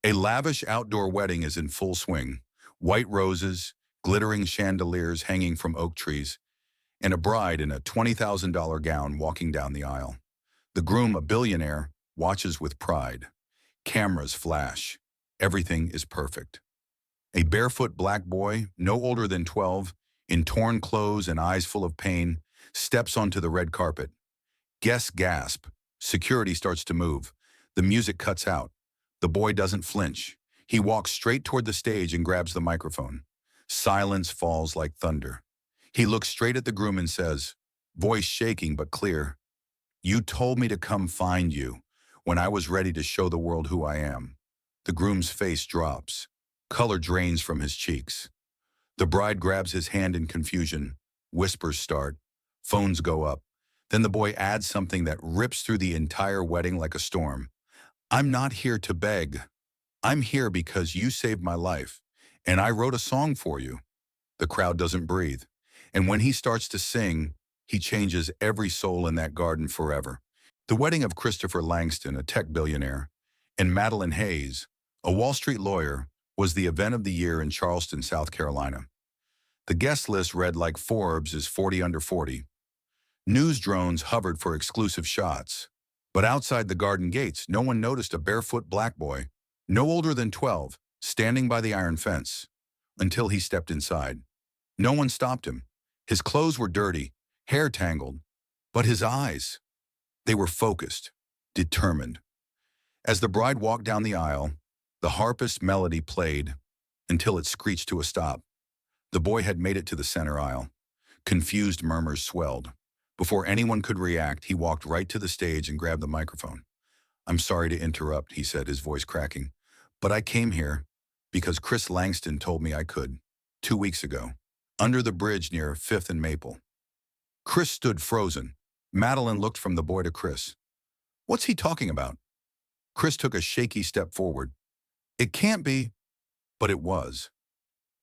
A lavish outdoor wedding is in full swing. White roses, glittering chandeliers hanging from oak trees, and a bride in a $20,000 gown walking down the aisle. The groom, a billionaire, watches with pride. Cameras flash. Everything is perfect. A barefoot black boy, no older than 12, in torn clothes and eyes full of pain, steps onto the red carpet. Guests gasp. Security starts to move. The music cuts out. The boy doesn't flinch. He walks straight toward the stage and grabs the microphone. Silence falls like thunder. He looks straight at the groom and says, voice shaking but clear, "You told me to come find you when I was ready to show the world who I am." The groom's face drops. Color drains from his cheeks. The bride grabs his hand in confusion. Whispers start. Phones go up. Then the boy adds something that rips through the entire wedding like a storm. "I'm not here to beg. I'm here because you saved my life, and I wrote a song for you." The crowd doesn't breathe. And when he starts to sing, he changes every soul in that garden forever. The wedding of Christopher Langston, a tech billionaire, and Madeline Hayes, a Wall Street lawyer, was the event of the year in Charleston, South Carolina. The guest list read like Forbes is 40 under 40. News drones hovered for exclusive shots. But outside the garden gates, no one noticed a barefoot black boy, no older than 12, standing by the iron fence, until he stepped inside. No one stopped him. His clothes were dirty, hair tangled, but his eyes, they were focused, determined. As the bride walked down the aisle, the harpist melody played until it screeched to a stop. The boy had made it to the center aisle. Confused murmurs swelled. Before anyone could react, he walked right to the stage and grabbed the microphone. "I'm sorry to interrupt," he said, his voice cracking, "but I came here because Chris Langston told me I could, 2 weeks ago, under the bridge near 5th and Maple." Chris stood frozen. Madeline looked from the boy to Chris. "What's he talking about?" Chris took a shaky step forward. "It can't be." But it was.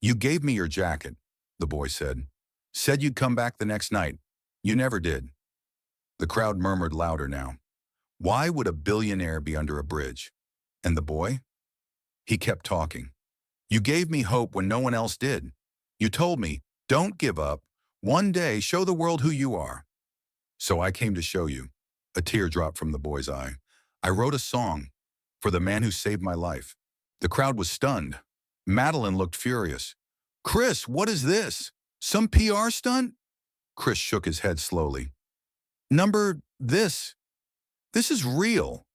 "You gave me your jacket," the boy said. "Said you'd come back the next night. You never did." The crowd murmured louder now. Why would a billionaire be under a bridge? And the boy? He kept talking. "You gave me hope when no one else did. You told me, don't give up. One day, show the world who you are." "So I came to show you." A tear dropped from the boy's eye. "I wrote a song for the man who saved my life." The crowd was stunned. Madeline looked furious. "Chris, what is this? Some PR stunt?" Chris shook his head slowly. This is real."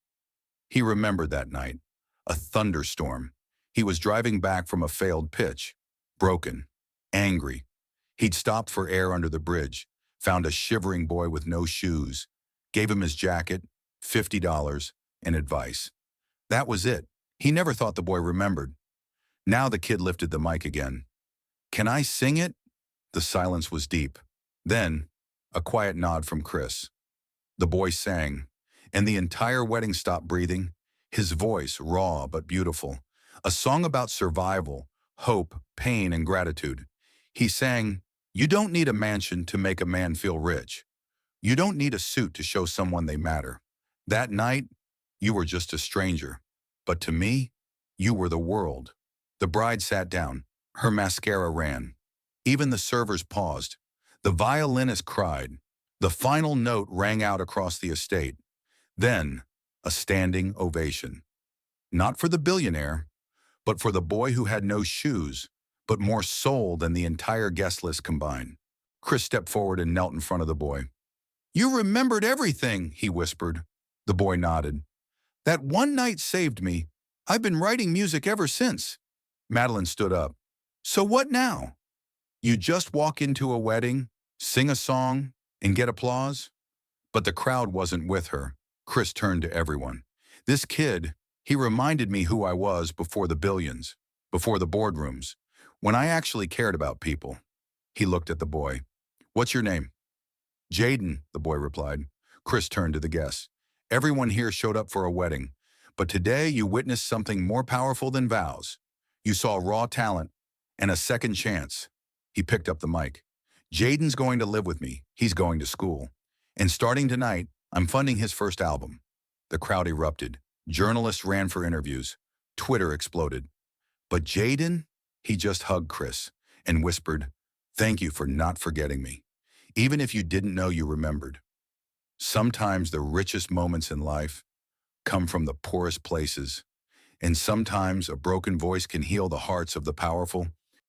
He remembered that night. A thunderstorm. He was driving back from a failed pitch. Broken. Angry. He'd stopped for air under the bridge, found a shivering boy with no shoes, gave him his jacket, $50, and advice. That was it. He never thought the boy remembered. Now the kid lifted the mic again. "Can I sing it?" The silence was deep. Then, a quiet nod from Chris. The boy sang, and the entire wedding stopped breathing, his voice raw but beautiful. A song about survival, hope, pain, and gratitude. He sang, "You don't need a mansion to make a man feel rich. You don't need a suit to show someone they matter. That night, you were just a stranger. But to me, you were the world." The bride sat down. Her mascara ran. Even the servers paused. The violinist cried. The final note rang out across the estate. Then, a standing ovation. Not for the billionaire, but for the boy who had no shoes, but more soul than the entire guest list combined. Chris stepped forward and knelt in front of the boy. "You remembered everything," he whispered. The boy nodded. "That one night saved me. I've been writing music ever since." Madeline stood up. "So what now? You just walk into a wedding, sing a song, and get applause?" But the crowd wasn't with her. Chris turned to everyone. "This kid, he reminded me who I was before the billions, before the boardrooms, when I actually cared about people." He looked at the boy. "What's your name?" "Jaden," the boy replied. Chris turned to the guests. "Everyone here showed up for a wedding, but today you witnessed something more powerful than vows. You saw raw talent and a second chance." He picked up the mic. "Jaden's going to live with me. He's going to school. And starting tonight, I'm funding his first album." The crowd erupted. Journalists ran for interviews. Twitter exploded. But Jaden? He just hugged Chris and whispered, "Thank you for not forgetting me, even if you didn't know you remembered." Sometimes the richest moments in life come from the poorest places, and sometimes a broken voice can heal the hearts of the powerful